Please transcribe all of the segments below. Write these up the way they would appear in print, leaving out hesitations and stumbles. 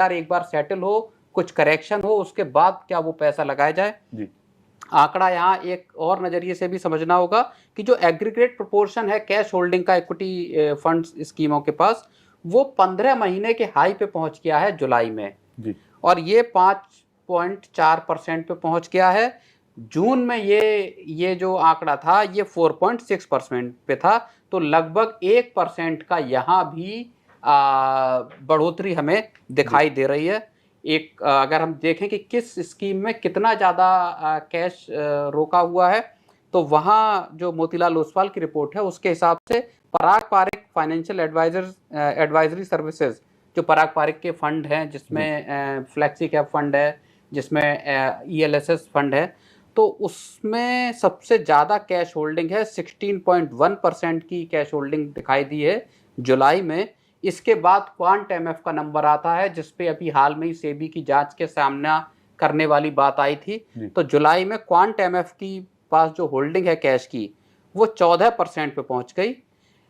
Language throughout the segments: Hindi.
एक बार सेटल हो, कुछ करेक्शन हो, उसके बाद क्या वो पैसा लगाया जाए। जी। आंकड़ा यहाँ एक और नजरिए से भी समझना होगा कि जो एग्रीगेट प्रोपोर्शन है कैश होल्डिंग का इक्विटी फंड स्कीमों के पास, वो 15 महीने के हाई पे पहुंच गया है जुलाई में जी। और ये 5.4% पे पहुंच गया है। जून में ये जो आंकड़ा था ये 4.6% पे था, तो लगभग 1% का यहाँ भी बढ़ोतरी हमें दिखाई दे रही है। अगर हम देखें कि किस स्कीम में कितना ज़्यादा कैश रोका हुआ है, तो वहाँ जो मोतीलाल ओसवाल की रिपोर्ट है उसके हिसाब से पराग पारिक फाइनेंशियल एडवाइजरी सर्विसेज, जो पराग पारिक के फंड हैं जिसमें फ्लेक्सी कैप फंड है, जिसमें ELSS फंड है, तो उसमें सबसे ज़्यादा कैश होल्डिंग है। 16.1% की कैश होल्डिंग दिखाई दी है जुलाई में। इसके बाद क्वांट MF का नंबर आता है, जिसपे अभी हाल में ही सेबी की जांच के सामना करने वाली बात आई थी। तो जुलाई में क्वांट MF की पास जो होल्डिंग है कैश की, वो 14% पे पहुंच गई।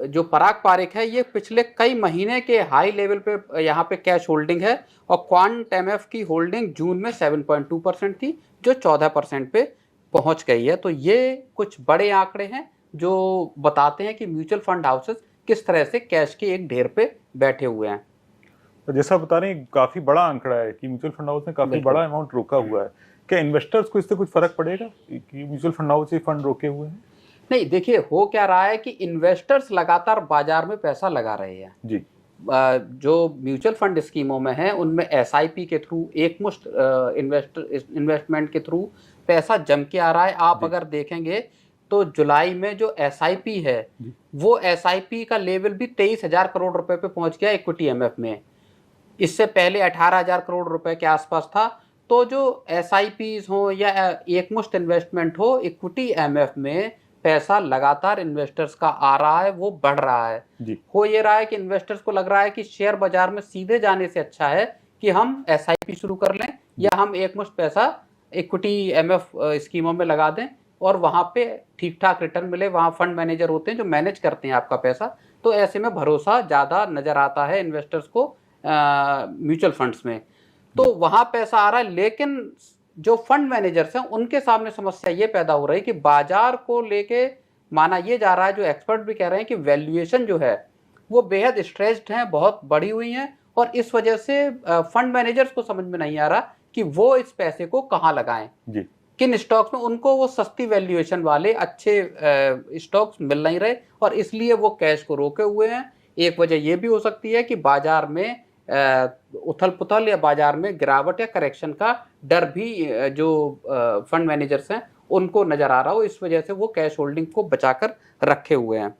जो पराग पारिक है ये पिछले कई महीने के हाई लेवल पे यहाँ पे कैश होल्डिंग है, और क्वांट MF की होल्डिंग जून में 7.2% थी, जो 14% पे पहुंच गई है। तो ये कुछ बड़े आंकड़े हैं जो बताते हैं कि म्यूचुअल फंड हाउसेस किस तरह से कैश के एक ढेर पे बैठे हुए हैं। तो जैसा बता रहे हैं काफी बड़ा आंकड़ा है कि म्यूचुअल फंड हाउस ने काफी बड़ा अमाउंट रोका हुआ है। क्या इन्वेस्टर्स को इससे कुछ फर्क पड़ेगा कि म्यूचुअल फंड हाउस से फंड रोके हुए हैं? नहीं, देखिए हो क्या रहा है कि इन्वेस्टर्स लगातार बाजार में पैसा लगा रहे हैं जी। जो म्यूचुअल फंड स्कीमों में है उनमें SIP के थ्रू, एकमुश्त इन्वेस्टमेंट के थ्रू पैसा जम के आ रहा है। आप अगर देखेंगे तो जुलाई में जो SIP है वो SIP का लेवल भी 23,000 करोड़ रुपए पे पहुंच गया इक्विटी MF में। इससे पहले 18,000 करोड़ रुपए के आसपास था। तो जो SIPs हो या एकमुश्त इन्वेस्टमेंट हो, इक्विटी MF में पैसा लगातार इन्वेस्टर्स का आ रहा है, वो बढ़ रहा है। हो ये रहा है कि इन्वेस्टर्स को लग रहा है कि शेयर बाजार में सीधे जाने से अच्छा है कि हम SIP शुरू कर लें या हम एकमुश्त पैसा इक्विटी MF स्कीमों में लगा दें और वहां पे ठीक ठाक रिटर्न मिले। वहां फंड मैनेजर होते हैं जो मैनेज करते हैं आपका पैसा, तो ऐसे में भरोसा ज्यादा नजर आता है इन्वेस्टर्स को म्यूचुअल फंड्स में, तो वहां पैसा आ रहा है। लेकिन जो फंड मैनेजर्स हैं उनके सामने समस्या ये पैदा हो रही है कि बाजार को लेके माना ये जा रहा है, जो एक्सपर्ट भी कह रहे हैं कि वैल्यूएशन जो है वो बेहद स्ट्रेस्ड है, बहुत बढ़ी हुई है, और इस वजह से फंड मैनेजर्स को समझ में नहीं आ रहा कि वो इस पैसे को कहाँ लगाएं, किन स्टॉक्स में। उनको वो सस्ती वैल्यूएशन वाले अच्छे स्टॉक्स मिल नहीं रहे और इसलिए वो कैश को रोके हुए हैं। एक वजह ये भी हो सकती है कि बाजार में उथल पुथल या बाजार में गिरावट या करेक्शन का डर भी जो फंड मैनेजर्स हैं उनको नजर आ रहा हो, इस वजह से वो कैश होल्डिंग को बचाकर रखे हुए हैं।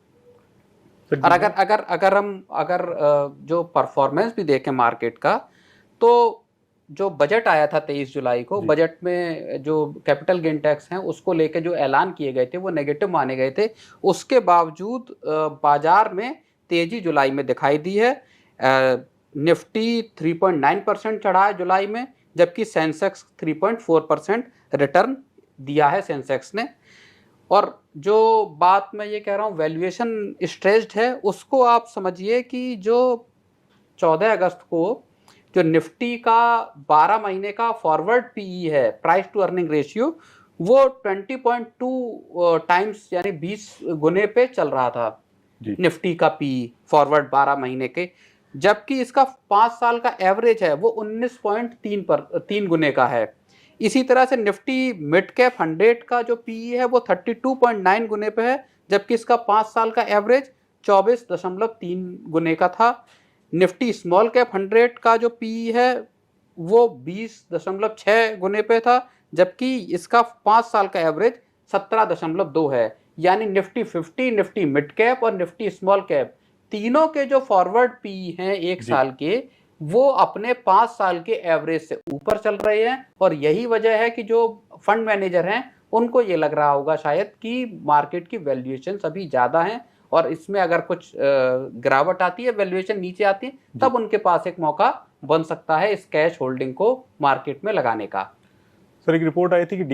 और अगर जो परफॉर्मेंस भी देखें मार्केट का, तो जो बजट आया था 23 जुलाई को, बजट में जो कैपिटल गेन टैक्स हैं उसको लेके जो ऐलान किए गए थे वो नेगेटिव माने गए थे। उसके बावजूद बाजार में तेजी जुलाई में दिखाई दी है। निफ्टी 3.9% चढ़ा है जुलाई में, जबकि सेंसेक्स 3.4% रिटर्न दिया है सेंसेक्स ने। और जो बात मैं ये कह रहा हूँ वैल्यूएशन स्ट्रेस्ड है, उसको आप समझिए कि जो 14 अगस्त को जो निफ्टी का 12 महीने का फॉरवर्ड PE है, प्राइस टू अर्निंग रेशियो, वो 20.2 टाइम्स यानी 20 गुने पे चल रहा था निफ्टी का PE फॉरवर्ड 12 महीने के, जबकि इसका 5 साल का एवरेज है वो 19.3 गुने का है। इसी तरह से निफ्टी मिड कैप 100 का जो PE है वो 32.9 गुने पे है, जबकि इसका 5 साल का एवरेज 24.3 गुने का था। निफ्टी स्मॉल कैप 100 का जो PE है वो 20.6 गुने पे था, जबकि इसका 5 साल का एवरेज 17.2 है। यानी निफ्टी 50, निफ्टी मिड कैप और निफ्टी स्मॉल कैप, तीनों के जो फॉरवर्ड PE हैं एक साल के, वो अपने 5 साल के एवरेज से ऊपर चल रहे हैं। और यही वजह है कि जो फंड मैनेजर हैं उनको ये लग रहा होगा शायद कि मार्केट की वैल्यूएशन अभी ज़्यादा हैं, और इसमें अगर कुछ गिरावट आती है, वैल्यूएशन नीचे आती है, तब उनके पास एक मौका बन सकता है इस कैश होल्डिंग को मार्केट में लगाने का। सर, एक रिपोर्ट आई थी कि